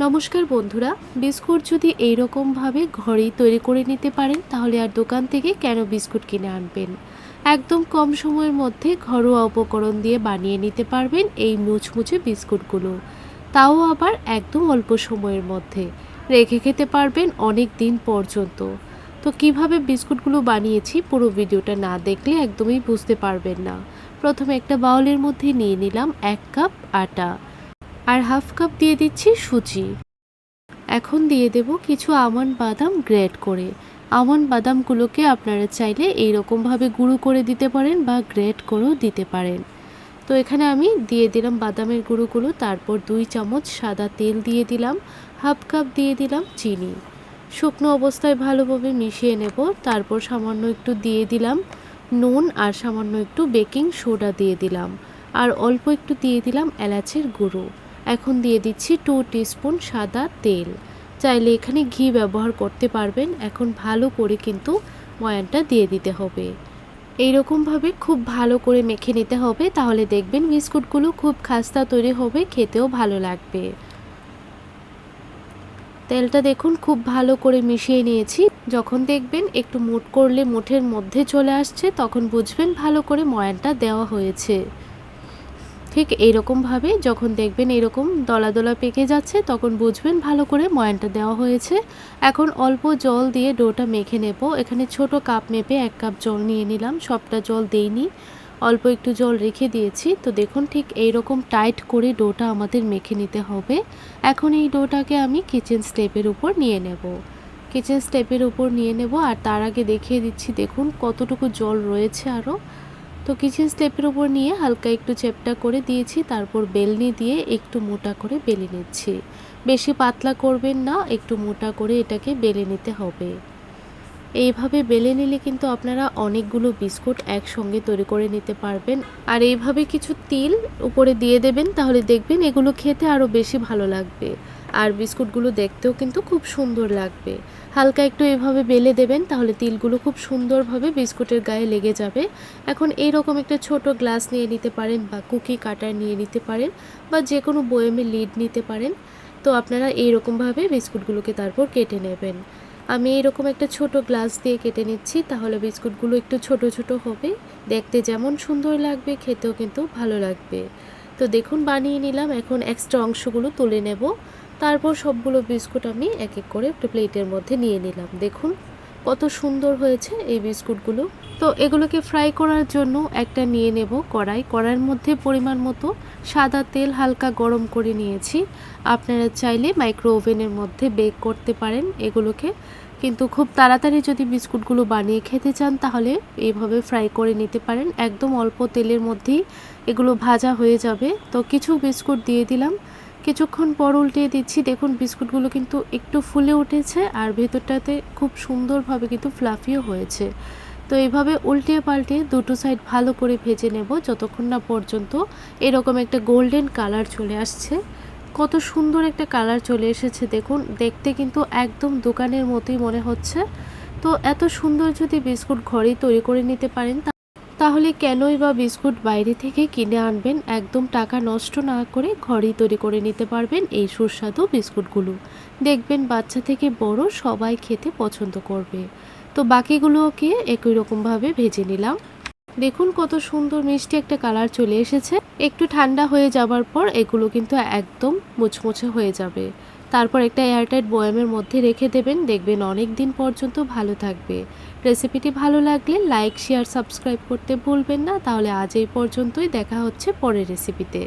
নমস্কার বন্ধুরা, বিস্কুট যদি এইরকমভাবে ঘরেই তৈরি করে নিতে পারেন তাহলে আর দোকান থেকে কেন বিস্কুট কিনে আনবেন। একদম কম সময়ের মধ্যে ঘরোয়া উপকরণ দিয়ে বানিয়ে নিতে পারবেন এই মুচমুচে বিস্কুটগুলো, তাও আবার একদম অল্প সময়ের মধ্যে রেখে খেতে পারবেন অনেক দিন পর্যন্ত। তো কিভাবে বিস্কুটগুলো বানিয়েছি পুরো ভিডিওটা না দেখলে একদমই বুঝতে পারবেন না। প্রথমে একটা বাউলের মধ্যে নিয়ে নিলাম 1 কাপ আটা আর হাফ কাপ দিয়ে দিচ্ছি সুজি। এখন দিয়ে দেব কিছু আমন্ড বাদাম গ্রেট করে। আমন্ড বাদামগুলোকে আপনারা চাইলে এইরকমভাবে গুঁড়ো করে দিতে পারেন বা গ্রেট করেও দিতে পারেন। তো এখানে আমি দিয়ে দিলাম বাদামের গুঁড়োগুলো, তারপর 2 চামচ সাদা তেল দিয়ে দিলাম, হাফ কাপ দিয়ে দিলাম চিনি। শুকনো অবস্থায় ভালোভাবে মিশিয়ে নেব। তারপর সামান্য একটু দিয়ে দিলাম নুন আর সামান্য একটু বেকিং সোডা দিয়ে দিলাম আর অল্প একটু দিয়ে দিলাম এলাচের গুঁড়ো। এখন দিয়ে দিচ্ছি 2 টিস্পুন সাদা তেল, চাইলে এখানে ঘি ব্যবহার করতে পারবেন। এখন ভালো করে কিন্তু ময়ানটা দিয়ে দিতে হবে। এইরকমভাবে খুব ভালো করে মেখে নিতে হবে, তাহলে দেখবেন বিস্কুটগুলো খুব খাস্তা তৈরি হবে, খেতেও ভালো লাগবে। তেলটা দেখুন খুব ভালো করে মিশিয়ে নিয়েছি। যখন দেখবেন একটু মুঠ করলে মুঠের মধ্যে চলে আসছে তখন বুঝবেন ভালো করে ময়ানটা দেওয়া হয়েছে। ঠিক এইরকমভাবে যখন দেখবেন এরকম দলা দলা পেকে যাচ্ছে তখন বুঝবেন ভালো করে ময়ানটা দেওয়া হয়েছে। এখন অল্প জল দিয়ে ডোটা মেখে নেব। এখানে ছোট কাপ মেপে 1 কাপ জল নিয়ে নিলাম, সবটা জল দেইনি, অল্প একটু জল রেখে দিয়েছি। তো দেখুন ঠিক এইরকম টাইট করে ডোটা আমাদের মেখে নিতে হবে। এখন এই ডোটাকে আমি কিচেন স্টেপের উপর নিয়ে নেব। কিচেন স্টেপের উপর নিয়ে নেব আর তার আগে দেখিয়ে দিচ্ছি দেখুন কতটুকু জল রয়েছে আরও। তো কিচেন স্টেপের উপর নিয়ে হালকা একটু চ্যাপটা করে দিয়েছি, তারপর বেলনি দিয়ে একটু মোটা করে বেলে নিচ্ছি। বেশি পাতলা করবেন না, একটু মোটা করে এটাকে বেলে নিতে হবে। এইভাবে বেলে নিলে কিন্তু আপনারা অনেকগুলো বিস্কুট একসঙ্গে তৈরি করে নিতে পারবেন। আর এইভাবে কিছু তিল উপরে দিয়ে দেবেন, তাহলে দেখবেন এগুলো খেতে আরও বেশি ভালো লাগবে আর বিস্কুটগুলো দেখতেও কিন্তু খুব সুন্দর লাগবে। হালকা একটু এইভাবে বেলে দেবেন, তাহলে তিলগুলো খুব সুন্দরভাবে বিস্কুটের গায়ে লেগে যাবে। এখন এইরকম একটা ছোট গ্লাস নিয়ে নিতে পারেন বা কুকি কাটার নিয়ে নিতে পারেন বা যে কোনো বয়ামে লিড নিতে পারেন। তো আপনারা এইরকমভাবে বিস্কুটগুলোকে তারপর কেটে নেবেন। আমি এরকম একটা ছোট গ্লাস দিয়ে কেটে নিচ্ছি, তাহলে বিস্কুটগুলো একটু ছোট ছোট হবে, দেখতে যেমন সুন্দর লাগবে খেতেও কিন্তু ভালো লাগবে। তো দেখুন বানিয়ে নিলাম। এখন এক্সট্রা অংশগুলো তুলে নেব। তারপর সবগুলো বিস্কুট আমি এক এক করে একটা প্লেটের মধ্যে নিয়ে নিলাম। দেখুন কত সুন্দর হয়েছে এই বিস্কুটগুলো। তো এগুলোকে ফ্রাই করার জন্য একটা নিয়ে নেব কড়াই। কড়াইয়ের মধ্যে পরিমাণ মতো সাদা তেল হালকা গরম করে নিয়েছি। আপনারা চাইলে মাইক্রো ওভেনের মধ্যে বেক করতে পারেন এগুলোকে, কিন্তু খুব তাড়াতাড়ি যদি বিস্কুটগুলো বানিয়ে খেতে চান তাহলে এইভাবে ফ্রাই করে নিতে পারেন। একদম অল্প তেলের মধ্যেই এগুলো ভাজা হয়ে যাবে। তো কিছু বিস্কুট দিয়ে দিলাম, কিছুক্ষণ পর উল্টিয়ে দিচ্ছি। দেখুন বিস্কুটগুলো কিন্তু একটু ফুলে উঠেছে আর ভেতরটাতে খুব সুন্দরভাবে কিন্তু ফ্লাফিও হয়েছে। তো এইভাবে উল্টিয়ে পাল্টিয়ে দুটো সাইড ভালো করে ভেজে নেব যতক্ষণ না পর্যন্ত এরকম একটা গোল্ডেন কালার চলে আসছে। কত সুন্দর একটা কালার চলে এসেছে দেখুন, দেখতে কিন্তু একদম দোকানের মতোই মনে হচ্ছে। তো এত সুন্দর যদি বিস্কুট ঘরেই তৈরি করে নিতে পারেন তাহলে কেনই বা বিস্কুট বাইরে থেকে কিনে আনবেন। একদম টাকা নষ্ট না করে ঘরেই তৈরি করে নিতে পারবেন এই সুস্বাদু বিস্কুটগুলো। দেখবেন বাচ্চা থেকে বড় সবাই খেতে পছন্দ করবে। তো বাকিগুলোকে একই রকমভাবে ভেজে নিলাম। দেখুন কত সুন্দর মিষ্টি একটা কালার চলে এসেছে। একটু ঠান্ডা হয়ে যাবার পর এগুলো কিন্তু একদম মুচমুচে হয়ে যাবে। তারপর একটা এয়ারটাইট বয়ামের মধ্যে রেখে দেবেন, দেখবেন অনেক দিন পর্যন্ত ভালো থাকবে। রেসিপিটি ভালো লাগলে লাইক শেয়ার সাবস্ক্রাইব করতে ভুলবেন না। তাহলে আজ এই পর্যন্তই, দেখা হচ্ছে পরের রেসিপিতে।